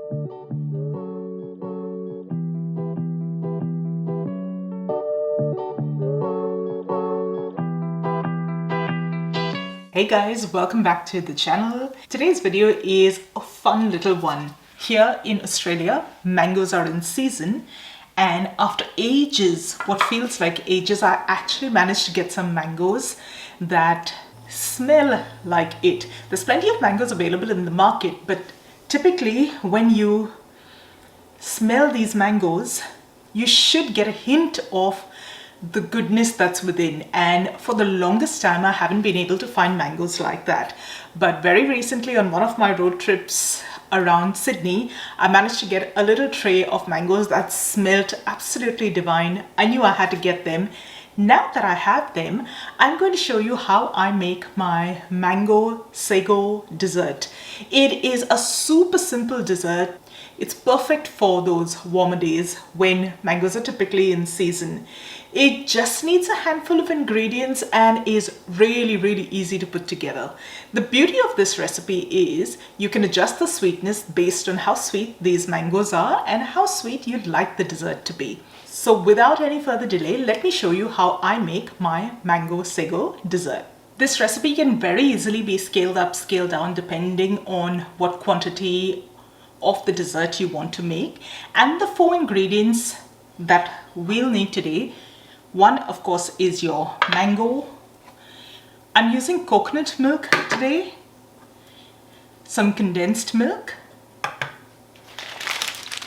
Hey guys, welcome back to the channel. Today's video is a fun little one. Here in Australia, mangoes are in season, and after ages, what feels like ages, I actually managed to get some mangoes that smell like it. There's plenty of mangoes available in the market, but typically when you smell these mangoes, you should get a hint of the goodness that's within. And for the longest time I haven't been able to find mangoes like that, but very recently on one of my road trips around Sydney, I managed to get a little tray of mangoes that smelled absolutely divine. I knew I had to get them. Now that I have them, I'm going to show you how I make my mango sago dessert. It is a super simple dessert. It's perfect for those warmer days when mangoes are typically in season. It just needs a handful of ingredients and is really easy to put together. The beauty of this recipe is you can adjust the sweetness based on how sweet these mangoes are and how sweet you'd like the dessert to be. So without any further delay, let me show you how I make my mango sago dessert. This recipe can very easily be scaled up, scaled down depending on what quantity of the dessert you want to make. And the 4 ingredients that we'll need today, one of course is your mango. I'm using coconut milk today, some condensed milk,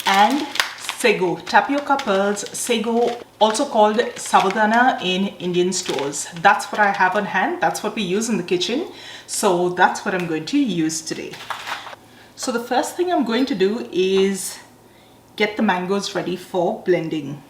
and sago, tapioca pearls, sago, also called sabudana in Indian stores. That's what I have on hand. That's what we use in the kitchen. So that's what I'm going to use today. So the first thing I'm going to do is get the mangoes ready for blending.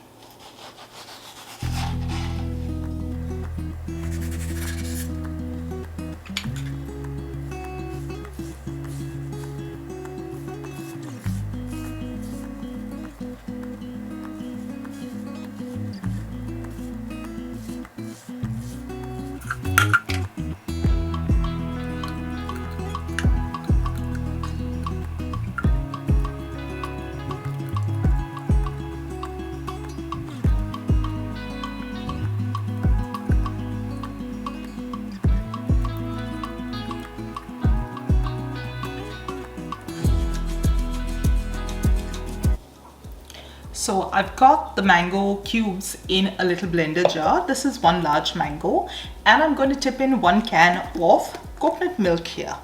So I've got the mango cubes in a little blender jar. This is 1 large mango, and I'm going to tip in 1 can of coconut milk here.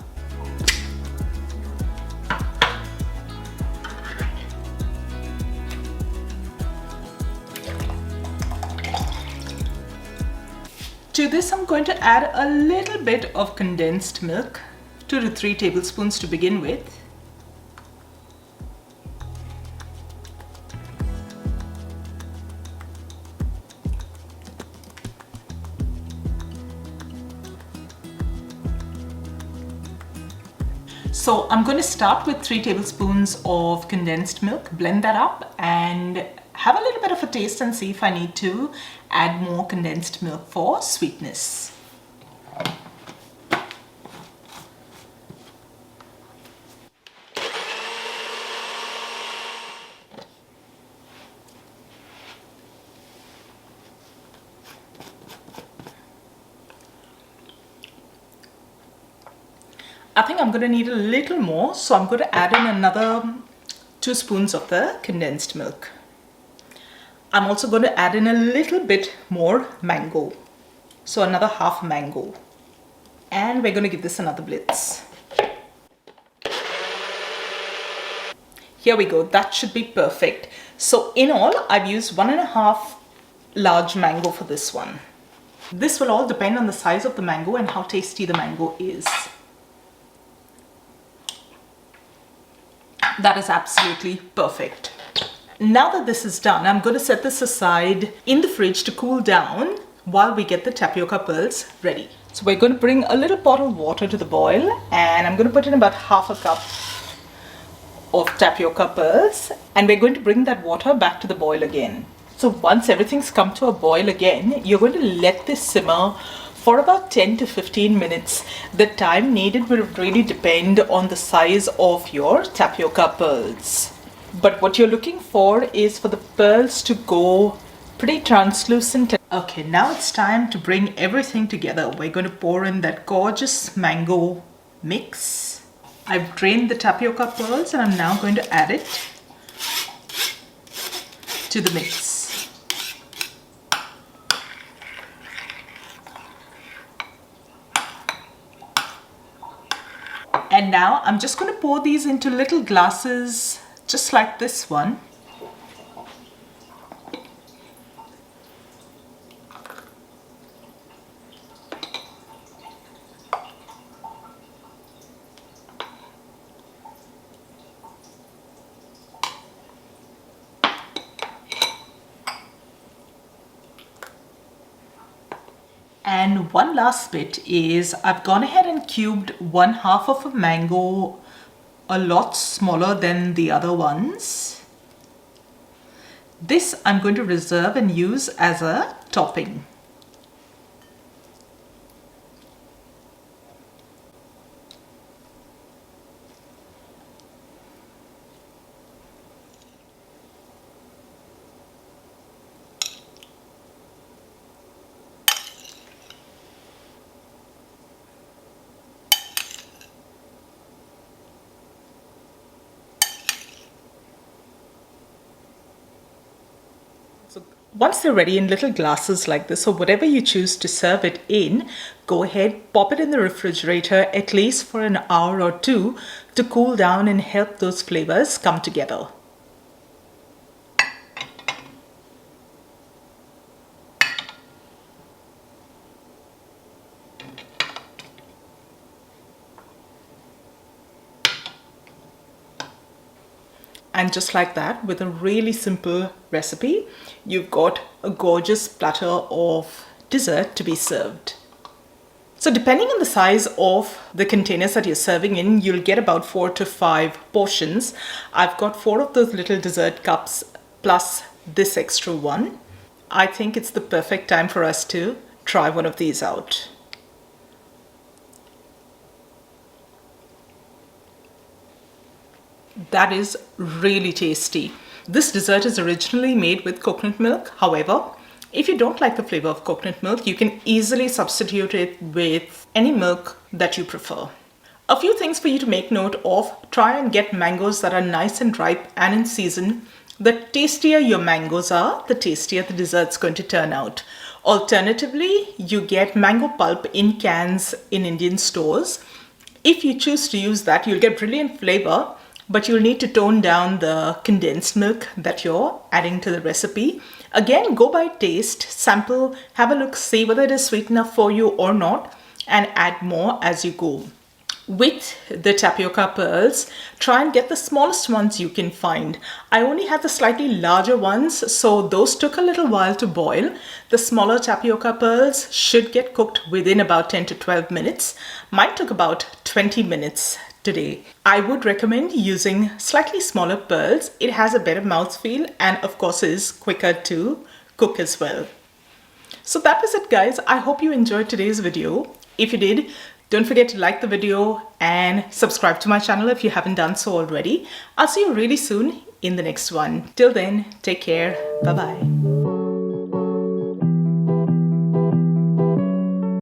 To this I'm going to add a little bit of condensed milk, 2 to 3 tablespoons to begin with. So I'm going to start with 3 tablespoons of condensed milk, blend that up and have a little bit of a taste and see if I need to add more condensed milk for sweetness. I think I'm going to need a little more, so I'm going to add in another 2 spoons of the condensed milk. I'm also going to add in a little bit more mango, so another half mango, and we're going to give this another blitz. Here we go, that should be perfect. So in all, I've used 1.5 large mango for this one. This will all depend on the size of the mango and how tasty the mango is. That is absolutely perfect. Now that this is done, I'm going to set this aside in the fridge to cool down while we get the tapioca pearls ready. So we're going to bring a little pot of water to the boil, and I'm going to put in about half a cup of tapioca pearls, and we're going to bring that water back to the boil again. So once everything's come to a boil again, you're going to let this simmer for about 10 to 15 minutes. The time needed will really depend on the size of your tapioca pearls. But what you're looking for is for the pearls to go pretty translucent. Okay, now it's time to bring everything together. We're going to pour in that gorgeous mango mix. I've drained the tapioca pearls and I'm now going to add it to the mix. And now I'm just going to pour these into little glasses, just like this one. And one last bit is I've gone ahead and cubed 1/2 of a mango, a lot smaller than the other ones. This I'm going to reserve and use as a topping. So once they're ready in little glasses like this, or whatever you choose to serve it in, go ahead, pop it in the refrigerator at least for an hour or two to cool down and help those flavors come together. And just like that, with a really simple recipe, you've got a gorgeous platter of dessert to be served. So depending on the size of the containers that you're serving in, you'll get about 4 to 5 portions. I've got 4 of those little dessert cups plus this extra one. I think it's the perfect time for us to try one of these out. That is really tasty. This dessert is originally made with coconut milk. However, if you don't like the flavor of coconut milk, you can easily substitute it with any milk that you prefer. A few things for you to make note of. Try and get mangoes that are nice and ripe and in season. The tastier your mangoes are, the tastier the dessert's going to turn out. Alternatively, you get mango pulp in cans in Indian stores. If you choose to use that, you'll get brilliant flavor, but you'll need to tone down the condensed milk that you're adding to the recipe. Again, go by taste, sample, have a look, see whether it is sweet enough for you or not, and add more as you go. With the tapioca pearls, try and get the smallest ones you can find. I only had the slightly larger ones, so those took a little while to boil. The smaller tapioca pearls should get cooked within about 10 to 12 minutes. Mine took about 20 minutes today. I would recommend using slightly smaller pearls. It has a better mouthfeel and of course is quicker to cook as well. So that was it, guys. I hope you enjoyed today's video. If you did, don't forget to like the video and subscribe to my channel if you haven't done so already. I'll see you really soon in the next one. Till then, take care. Bye-bye.